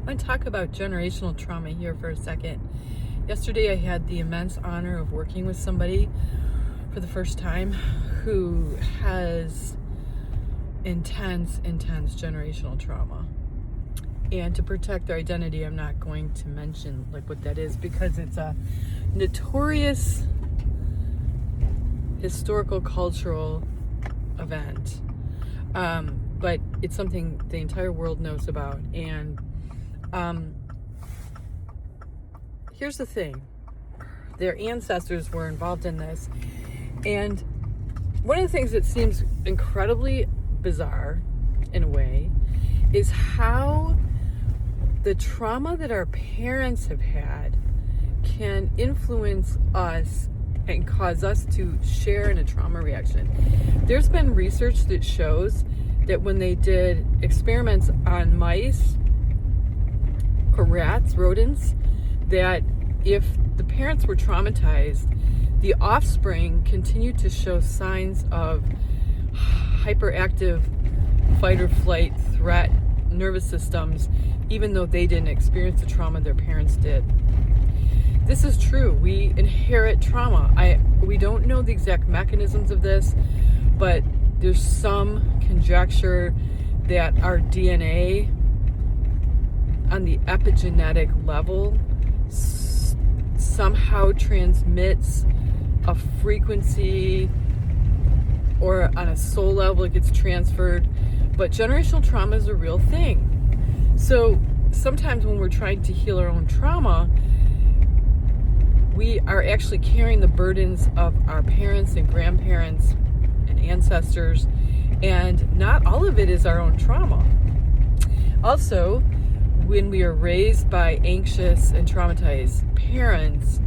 want to talk about generational trauma here for a second. Yesterday I had the immense honor of working with somebody for the first time who has intense generational trauma. And to protect their identity, I'm not going to mention what that is, because it's a notorious historical cultural event. But it's something the entire world knows about. And here's the thing. Their ancestors were involved in this. And one of the things that seems incredibly bizarre, in a way, is how the trauma that our parents have had can influence us and cause us to share in a trauma reaction. There's been research that shows that when they did experiments on mice or rats, rodents, that if the parents were traumatized, the offspring continued to show signs of hyperactive fight or flight threat nervous systems, even though they didn't experience the trauma their parents did. This is true. We inherit trauma. We don't know the exact mechanisms of this, but there's some conjecture that our DNA on the epigenetic level somehow transmits a frequency, or on a soul level it gets transferred. But generational trauma is a real thing. So sometimes when we're trying to heal our own trauma, we are actually carrying the burdens of our parents and grandparents and ancestors, and not all of it is our own trauma. Also, when we are raised by anxious and traumatized parents,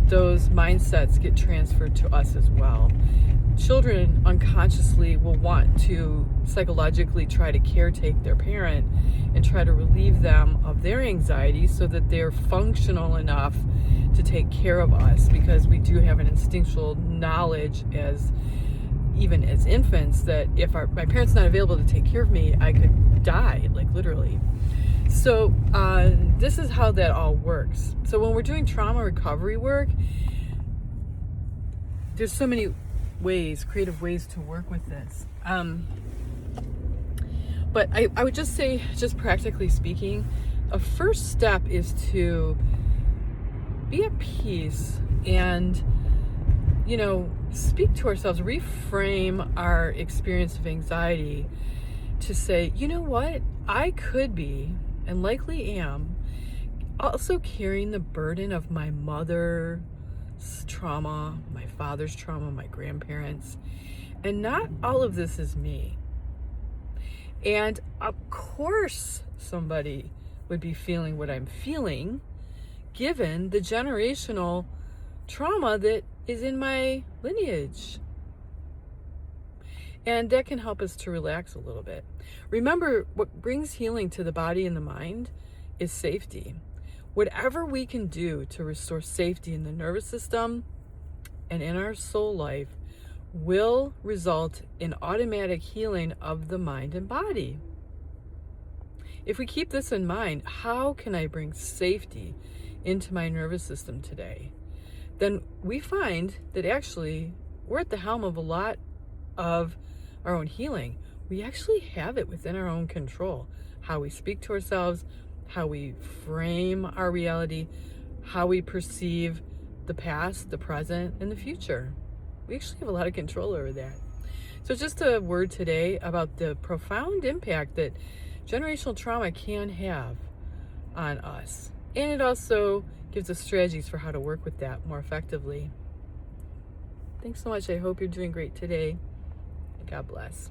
those mindsets get transferred to us as well. Children unconsciously will want to psychologically try to caretake their parent and try to relieve them of their anxiety so that they're functional enough to take care of us, because we do have an instinctual knowledge even as infants that if my parent's not available to take care of me, I could die, literally. So this is how that all works. So when we're doing trauma recovery work, there's so many creative ways to work with this. But I would just say, just practically speaking, a first step is to be at peace and, speak to ourselves, reframe our experience of anxiety to say, you know what, I could be, and likely am, also carrying the burden of my mother's trauma, my father's trauma, my grandparents, and not all of this is me. And of course somebody would be feeling what I'm feeling, given the generational trauma that is in my lineage. And that can help us to relax a little bit. Remember, what brings healing to the body and the mind is safety. Whatever we can do to restore safety in the nervous system and in our soul life will result in automatic healing of the mind and body. If we keep this in mind, how can I bring safety into my nervous system today? Then we find that actually we're at the helm of a lot of our own healing. We actually have it within our own control. How we speak to ourselves, how we frame our reality, how we perceive the past, the present, and the future. We actually have a lot of control over that. So just a word today about the profound impact that generational trauma can have on us. And it also gives us strategies for how to work with that more effectively. Thanks so much. I hope you're doing great today. God bless.